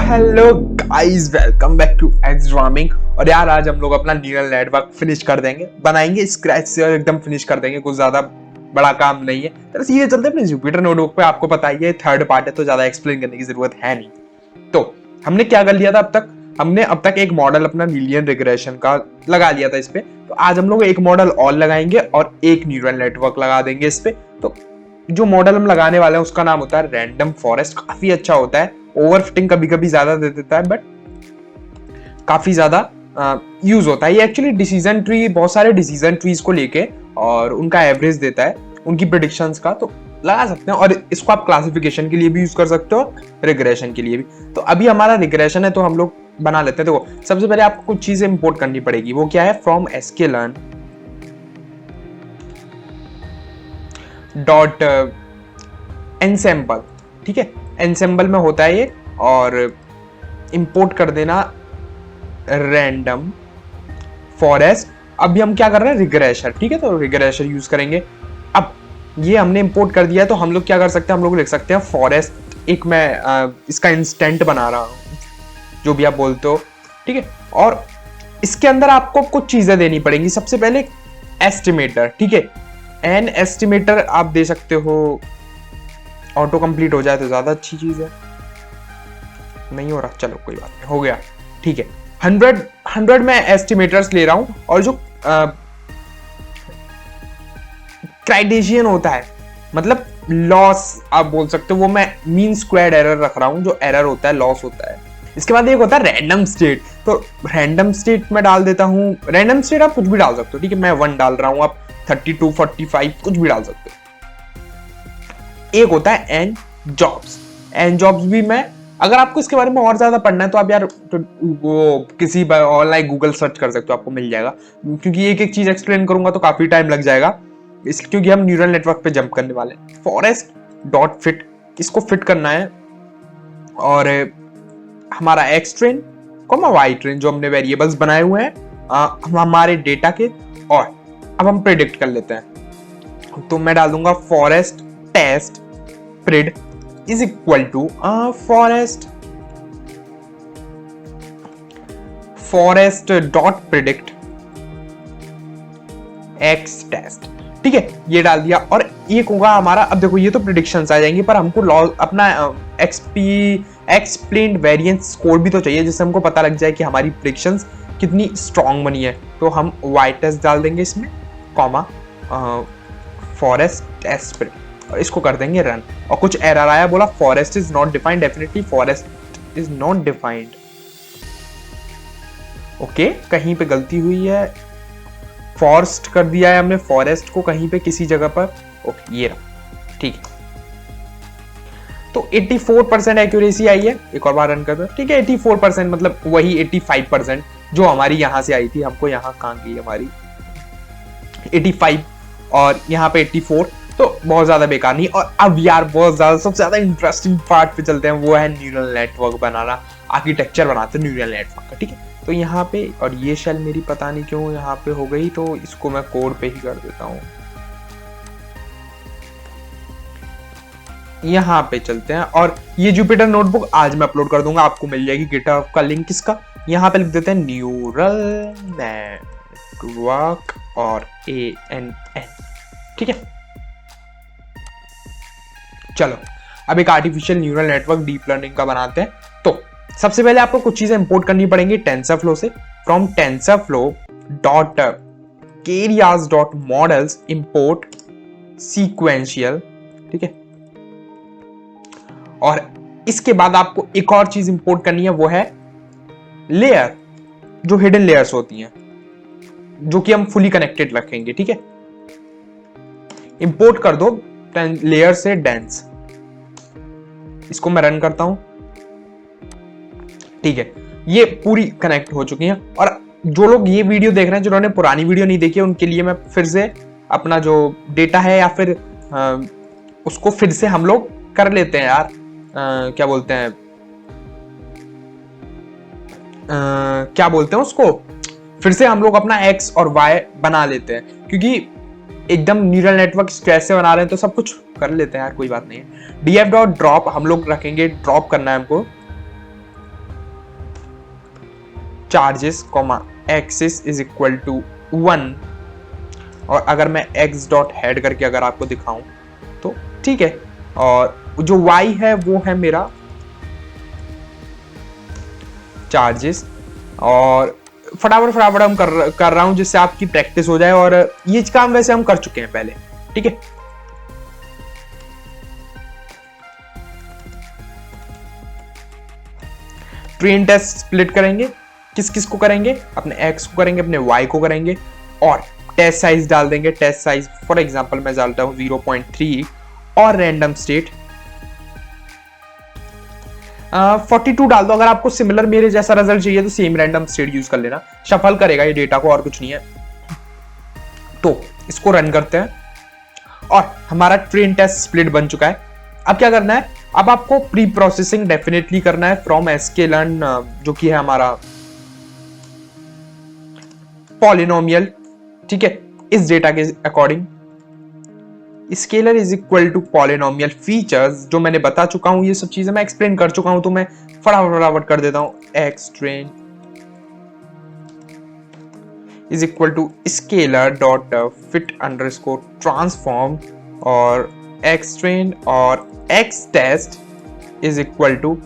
Hello guys, welcome back to X ड्रामिंग। और यार आज हम लोग अपना न्यूरल नेटवर्क फिनिश कर देंगे, बनाएंगे स्क्रैच से और एकदम फिनिश कर देंगे। कुछ ज्यादा बड़ा काम नहीं है, तो सीधे चलते हैं अपने जुपिटर नोटबुक पे। आपको पता ही है थर्ड पार्ट है तो ज्यादा एक्सप्लेन करने की जरूरत है नहीं। तो हमने क्या कर लिया था अब तक, हमने अब तक एक मॉडल अपना लीनियर रिग्रेशन का लगा लिया था इस पे। तो आज हम लोग एक मॉडल और लगाएंगे और एक न्यूरल नेटवर्क लगा देंगे इस पे। तो जो मॉडल हम लगाने वाले हैं उसका नाम होता है रैंडम फॉरेस्ट। काफी अच्छा होता है, ओवरफिटिंग कभी कभी ज्यादा दे देता है बट काफी ज्यादा यूज होता है। ये एक्चुअली डिसीजन ट्री, बहुत सारे डिसीजन ट्रीज को लेके और उनका एवरेज देता है, उनकी प्रेडिक्शंस का। तो लगा सकते हैं और इसको आप क्लासिफिकेशन के लिए भी यूज कर सकते हो, रिग्रेशन के लिए भी। तो अभी हमारा रिग्रेशन है तो हम लोग बना लेते हैं। देखो सबसे पहले आपको कुछ चीजें इंपोर्ट करनी पड़ेगी। वो क्या है? From sklearn dot ensemble। ठीक है, ensemble में होता है ये। और इंपोर्ट कर देना रैंडम फॉरेस्ट। अभी हम क्या कर रहे हैं? रिग्रेशर। ठीक है, तो रिग्रेशर यूज करेंगे। अब ये हमने इंपोर्ट कर दिया है तो हम लोग क्या कर सकते हैं? हम लोग लिख सकते हैं फॉरेस्ट। एक मैं इसका इंस्टेंट बना रहा हूं, जो भी आप बोलते हो। ठीक है, और इसके अंदर आपको कुछ चीजें देनी पड़ेंगी। सबसे पहले एस्टिमेटर। ठीक है, एन एस्टिमेटर आप दे सकते हो। ऑटो कंप्लीट हो जाए तो ज्यादा अच्छी चीज है। नहीं हो रहा, चलो कोई बात नहीं, हो गया। ठीक है, 100 में एस्टिमेटर्स ले रहा हूं। और जो क्राइटेरियन होता है, मतलब लॉस आप बोल सकते हो, वो मैं मीन स्क्वायर्ड एरर रख रहा हूं। जो एरर होता है लॉस होता है। इसके बाद एक होता है रैंडम स्टेट। तो रैंडम स्टेट में डाल देता हूं। रैंडम स्टेट आप कुछ भी डाल सकते हो। ठीक है, मैं 1 डाल रहा हूं, आप 32, 45 कुछ भी डाल सकते हो। एक होता है एन जॉब्स। एन जॉब्स भी मैं, अगर आपको इसके बारे में और ज्यादा पढ़ना है तो आप यार तो वो किसी ऑनलाइन गूगल सर्च कर सकते हो, आपको मिल जाएगा। क्योंकि एक एक चीज एक्सप्लेन करूंगा तो काफी टाइम लग जाएगा, क्योंकि हम न्यूरल नेटवर्क पे जंप करने वाले हैं। फॉरेस्ट डॉट फिट, इसको फिट करना है। और हमारा X train comma Y train, जो हमने वेरिएबल्स बनाए हुए हैं हमारे डेटा के। और अब हम प्रेडिक्ट कर लेते हैं। तो मैं डाल दूंगा forest test pred is equal to forest dot predict X test. ठीक है, ये डाल दिया। और एक होगा हमारा, अब देखो ये तो प्रिडिक्शंस आ जाएंगी, पर हमको अपना एक्सप्लेन्ड वेरिएंस स्कोर भी तो चाहिए, जिससे हमको पता लग जाए कि हमारी प्रिडिक्शंस कितनी स्ट्रांग बनी है। तो हम वाई टेस्ट डाल देंगे इसमें, कॉमा फॉरेस्ट टेस्ट प्रिड, और इसको कर देंगे रन। और कुछ एरर आया, बोला forest is not defined. Definitely forest is not defined. Okay, कहीं पे गलती हुई है, फॉरेस्ट कर दिया है हमने फॉरेस्ट को कहीं पे किसी जगह पर। ओके, ये रहा। ठीक है, तो 84% एक्यूरेसी आई है। एक और बार रन कर दो। ठीक है, 84% मतलब वही 85% जो हमारी यहां से आई थी। हमको यहां कहां गई हमारी 85 और यहाँ पे 84, तो बहुत ज्यादा बेकार नहीं। और अब यार बहुत ज्यादा सबसे ज्यादा इंटरेस्टिंग पार्ट पे चलते हैं, वो है न्यूरल नेटवर्क बनाना, आर्किटेक्चर बनाते हैं न्यूरल नेटवर्क का। ठीक है, तो यहाँ पे, और ये शेल मेरी पता नहीं क्यों यहाँ पे हो गई, तो इसको मैं कोड पे ही कर देता हूँ। यहाँ पे चलते हैं और ये जुपिटर नोटबुक आज मैं अपलोड कर दूंगा, आपको मिल जाएगी गिटहब का लिंक इसका। यहाँ पे लिख देते हैं न्यूरल नेटवर्क और ANN। ठीक है, चलो अब एक artificial neural network deep learning का बनाते हैं। तो सबसे पहले आपको कुछ चीजें इंपोर्ट करनी पड़ेंगी टेंसरफ्लो से। From TensorFlow dot keras dot models import sequential. ठीक है, और इसके बाद आपको एक और चीज इंपोर्ट करनी है, वो है लेयर, जो हिडन लेयर्स होती हैं, जो कि हम फुली कनेक्टेड रखेंगे। ठीक है, इंपोर्ट कर दो लेयर से डेंस। इसको मैं रन करता हूं। ठीक है, ये पूरी कनेक्ट हो चुकी हैं। और जो लोग ये वीडियो देख रहे हैं, जिन्होंने पुरानी वीडियो नहीं देखी है, उनके लिए मैं फिर से अपना जो डेटा है या फिर उसको फिर से हम लोग कर लेते हैं यार। क्या बोलते हैं, क्या बोलते हैं उसको, फिर से हम लोग अपना एक्स और वाई बना लेते हैं। क्योंकि एकदम न्यूरल नेटवर्क कैसे बना रहे हैं तो सब कुछ कर लेते हैं यार, कोई बात नहीं है। df.drop हम लोग रखेंगे, ड्रॉप करना है हमको। Charges comma axis is equal to 1, और अगर मैं x डॉट हेड करके अगर आपको दिखाऊं तो ठीक है, और जो y है वो है मेरा चार्जेस। और फटाफट हम कर रहा हूं जिससे आपकी प्रैक्टिस हो जाए, और ये काम वैसे हम कर चुके हैं पहले, ठीक है। ट्रेन टेस्ट स्प्लिट करेंगे, किस किस को करेंगे, अपने x को करेंगे, अपने y को करेंगे, और टेस्ट साइज डाल देंगे। टेस्ट साइज फॉर एग्जांपल मैं डालता हूं 0.3 और रैंडम स्टेट 42 डाल दो। अगर आपको सिमिलर मेरे जैसा रिजल्ट चाहिए तो सेम रैंडम स्टेट यूज कर लेना, शफल करेगा ये डेटा को और कुछ नहीं है। तो इसको रन करते हैं और हमारा ट्रेन टेस्ट स्प्लिट बन चुका है। अब क्या करना है, अब आपको प्री प्रोसेसिंग डेफिनेटली करना है फ्रॉम sklearn, जो कि है हमारा पॉलिनोमियल, ठीक है, इस डेटा के according. Scaler is equal to polynomial features, जो मैंने बता चुका हूं, ये सब चीजें मैं एक्सप्लेन कर चुका हूं, तो मैं फटाफट कर देता हूं। X train is equal to scaler dot fit underscore transform, और एक्स ट्रेन और X test is equal to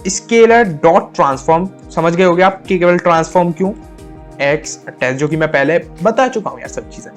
scaler dot transform. समझ गए होगे आप कि केवल ट्रांसफॉर्म क्यों, एक्स टेस्ट, जो कि मैं पहले बता चुका हूं यार सब चीजें।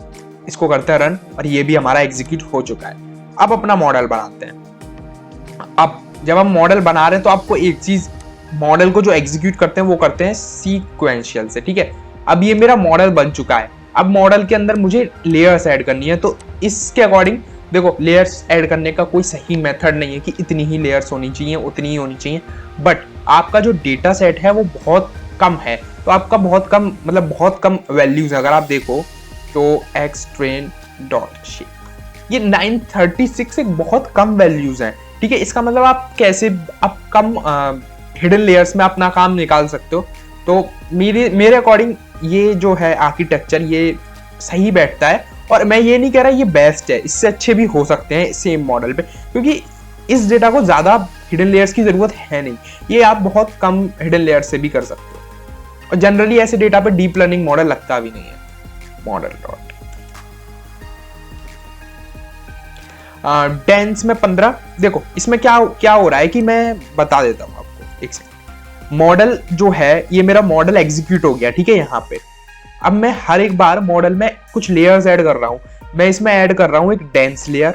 इसको करते हैं रन, और ये भी हमारा एग्जीक्यूट हो चुका है। अब अपना मॉडल बनाते हैं। अब जब हम मॉडल बना रहे हैं तो आपको एक चीज, मॉडल को जो एग्जीक्यूट करते हैं वो करते हैं सीक्वेंशियल से, ठीक है। अब ये मेरा मॉडल बन चुका है। अब मॉडल के अंदर मुझे लेयर्स ऐड करनी है, तो इसके अकॉर्डिंग देखो, लेयर्स ऐड करने का कोई सही मेथड नहीं है कि इतनी ही लेयर्स होनी चाहिए, उतनी ही होनी चाहिए, बट आपका जो डेटा सेट है वो बहुत कम है, तो आपका बहुत कम, मतलब बहुत कम वैल्यूज है। अगर आप देखो तो एक्स ट्रेन डॉट शेप, ये 936 एक बहुत कम वैल्यूज हैं, ठीक है। इसका मतलब आप कैसे, आप कम हिडन लेयर्स में अपना काम निकाल सकते हो। तो मेरे अकॉर्डिंग ये जो है आर्किटेक्चर, ये सही बैठता है, और मैं ये नहीं कह रहा ये बेस्ट है, इससे अच्छे भी हो सकते हैं सेम मॉडल पे, क्योंकि इस डेटा को ज्यादा हिडन लेयर्स की जरूरत है नहीं, ये आप बहुत कम हिडन लेयर्स से भी कर सकते हो, और जनरली ऐसे डेटा पे डीप लर्निंग मॉडल लगता भी नहीं है। मॉडल डॉट डेंस में 15, देखो इसमें क्या हो रहा है कि मैं बता देता हूं आपको एक सेकंड। मॉडल जो है, ये मेरा मॉडल एग्जीक्यूट हो गया, ठीक है। यहाँ पे अब मैं हर एक बार मॉडल में कुछ लेयर्स ऐड कर रहा हूं। मैं इसमें ऐड कर रहा हूं एक डेंस लेयर,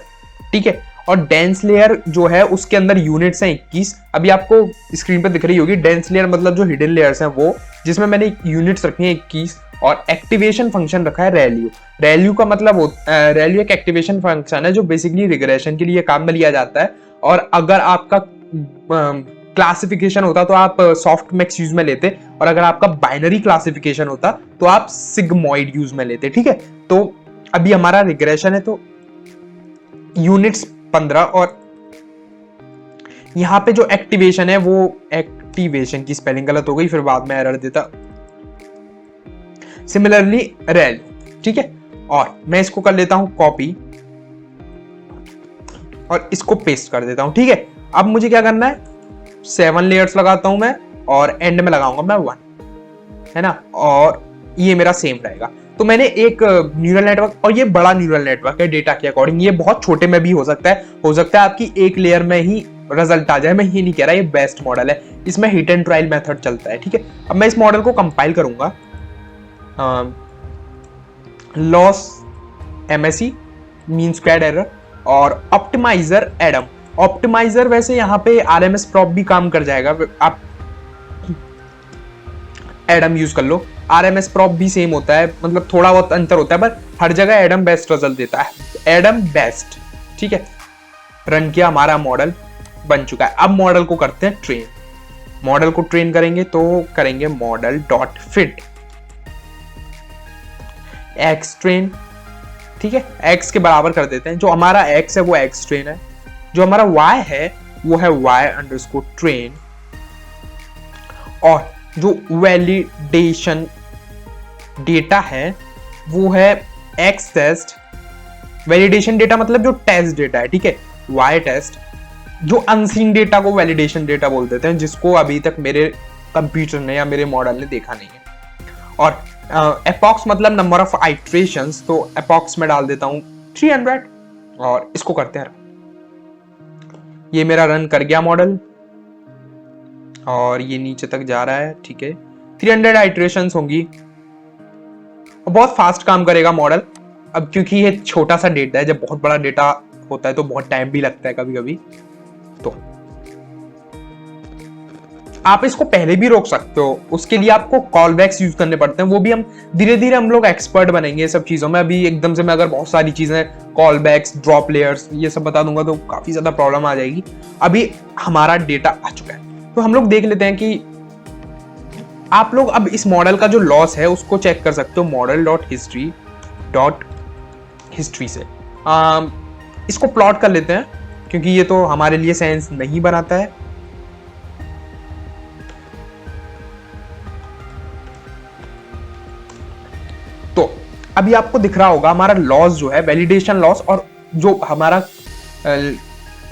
ठीक है, और डेंस लेयर जो है उसके अंदर यूनिट्स हैं 21। अभी आपको स्क्रीन पे दिख रही होगी डेंस लेयर, मतलब जो हिडन लेयर्स हैं वो, जिसमें मैंने यूनिट्स रखी हैं 21, और एक्टिवेशन फंक्शन रखा है रैल्यू। रैल्यू का मतलब रैल्यू एक एक्टिवेशन फंक्शन है जो बेसिकली रिग्रेशन के लिए काम में लिया जाता है, और अगर आपका क्लासिफिकेशन होता तो आप सॉफ्ट मैक्स यूज में लेते, और अगर आपका बाइनरी क्लासिफिकेशन होता तो आप सिग्मॉइड यूज में लेते, ठीक है। तो अभी हमारा रिग्रेशन है, तो यूनिट्स 15, और यहां पे जो एक्टिवेशन है वो, एक्टिवेशन की स्पेलिंग गलत हो गई, फिर बाद में एरर देता, सिमिलरली रैल, ठीक है। और मैं इसको कर लेता हूं कॉपी, और इसको पेस्ट कर देता हूं, ठीक है। अब मुझे क्या करना है, 7 लेयर्स लगाता हूं मैं, और एंड में लगाऊंगा मैं 1, है ना, और ये मेरा सेम रहेगा। तो मैंने एक न्यूरल नेटवर्क, और ये बड़ा न्यूरल नेटवर्क है डेटा के अकॉर्डिंग, ये बहुत छोटे में भी हो सकता है आपकी एक लेयर में ही रिजल्ट आ जाए। मैं ये नहीं कह रहा ये बेस्ट मॉडल है, इसमें हिट एंड ट्रायल मेथड चलता है, ठीक है। अब मैं इस मॉडल को कंपाइल करूंगा, loss MSE mean squared error, और ऑप्टिमाइजर एडम। ऑप्टिमाइजर वैसे यहाँ पे RMS प्रॉप भी काम कर जाएगा, आप एडम यूज कर लो। RMS प्रॉप भी सेम होता है, मतलब थोड़ा बहुत अंतर होता है, पर हर जगह एडम बेस्ट रिजल्ट देता है, एडम बेस्ट, ठीक है। रन किया, हमारा मॉडल बन चुका है। अब मॉडल को करते हैं ट्रेन। मॉडल को ट्रेन करेंगे तो करेंगे model dot fit x train, ठीक है। एक्स के बराबर कर देते हैं, जो हमारा एक्स है वो एक्स ट्रेन है, जो हमारा वाई है वो है वाई अंडरस्कोर ट्रेन, और जो वैलिडेशन डेटा है वो है एक्स टेस्ट। वैलिडेशन डेटा मतलब जो टेस्ट डेटा है, ठीक है, वाई टेस्ट। जो अनसीन डेटा को वैलिडेशन डेटा बोल देते हैं, जिसको अभी तक मेरे कंप्यूटर ने या मेरे मॉडल ने देखा नहीं है। और एपॉक्स मतलब नंबर ऑफ आइट्रेशंस, तो एपॉक्स में डाल देता हूं 300 और इसको करते हैं। ये मेरा रन कर गया मॉडल और ये नीचे तक जा रहा है, ठीक है। 300 आइट्रेशंस होंगी, बहुत फास्ट काम करेगा मॉडल। अब क्योंकि ये छोटा सा डेटा है, जब बहुत बड़ा डेटा होता है तो बहुत टाइम भी लगता है कभी कभी, तो आप इसको पहले भी रोक सकते हो। उसके लिए आपको कॉल बैक्स यूज करने पड़ते हैं, वो भी हम धीरे धीरे हम लोग एक्सपर्ट बनेंगे सब चीजों में। अभी एकदम से मैं अगर बहुत सारी चीजें कॉल बैक्स, ड्रॉप लेयर्स ये सब बता दूंगा तो काफी ज्यादा प्रॉब्लम आ जाएगी। अभी हमारा डेटा आ चुका है, तो हम लोग देख लेते हैं कि आप लोग अब इस मॉडल का जो लॉस है उसको चेक कर सकते हो model.history से। इसको प्लॉट कर लेते हैं क्योंकि ये तो हमारे लिए सेंस नहीं बनाता है। तो अभी आपको दिख रहा होगा हमारा लॉस जो है, वैलिडेशन लॉस, और जो हमारा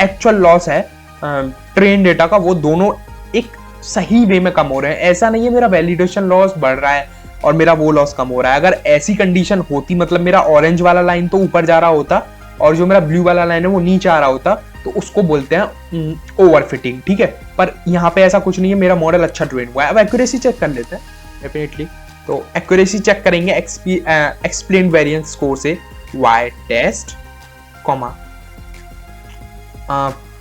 एक्चुअल लॉस है ट्रेन डेटा का, वो दोनों एक सही वे में कम हो रहे हैं। ऐसा नहीं है मेरा वैलिडेशन लॉस बढ़ रहा है और मेरा वो लॉस कम हो रहा है। अगर ऐसी कंडीशन होती, मतलब मेरा ऑरेंज वाला लाइन तो ऊपर जा रहा होता और जो मेरा ब्लू वाला लाइन है वो नीचे आ रहा होता, तो उसको बोलते हैं ओवरफिटिंग, ठीक है। पर यहाँ पे ऐसा कुछ नहीं है, मेरा मॉडल अच्छा ट्रेन हुआ है। अब एक्यूरेसी चेक कर लेते हैं डेफिनेटली। तो एक्यूरेसी चेक करेंगे एक्सप्लेन वेरिएंस स्कोर से, वाई टेस्ट कॉमा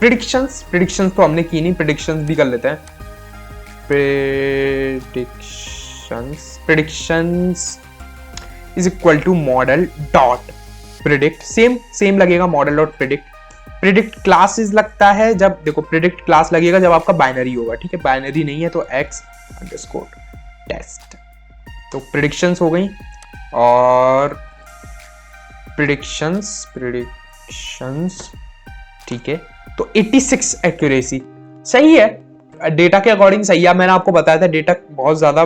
प्रिडिक्शंस तो हमने की नहीं, प्रिडिक्शंस भी कर लेते हैं। predictions is equal to model dot predict, same लगेगा model dot predict क्लासेस लगता है जब, देखो predict क्लास लगेगा जब आपका बाइनरी होगा, ठीक है। बाइनरी नहीं है तो x अंडरस्कोर टेस्ट। तो predictions हो गई और predictions ठीक है। तो 86 एक्यूरेसी सही है, डेटा के अकॉर्डिंग सही है। मैंने आपको बताया था डेटा बहुत ज्यादा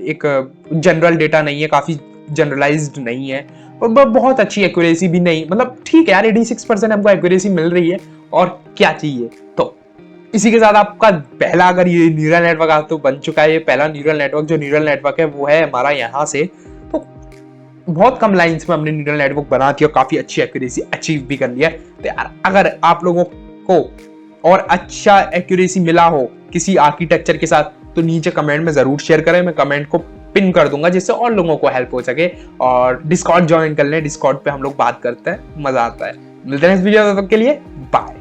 एक जनरल डेटा नहीं है, काफी जनरलाइज्ड नहीं है और बहुत अच्छी एक्यूरेसी भी नहीं, मतलब ठीक है यार, 86% हमको एक्यूरेसी मिल रही है और क्या चाहिए। तो इसी के साथ आपका पहला, अगर ये न्यूरल नेटवर्क आप तो बन चुका है, ये पहला न्यूरल नेटवर्क जो न्यूरल नेटवर्क है वो है हमारा यहाँ से। तो बहुत कम लाइंस में हमने न्यूरल नेटवर्क बना दिया और काफी अच्छी एक्यूरेसी अचीव भी कर लिया। तो यार अगर आप लोगों को और अच्छा एक्यूरेसी मिला हो किसी आर्किटेक्चर के साथ तो नीचे कमेंट में जरूर शेयर करें, मैं कमेंट को पिन कर दूंगा जिससे और लोगों को हेल्प हो सके। और डिस्कॉर्ड ज्वाइन कर लें, डिस्कॉर्ड पे हम लोग बात करते हैं, मजा आता है। मिलते हैं इस वीडियो के लिए, बाय।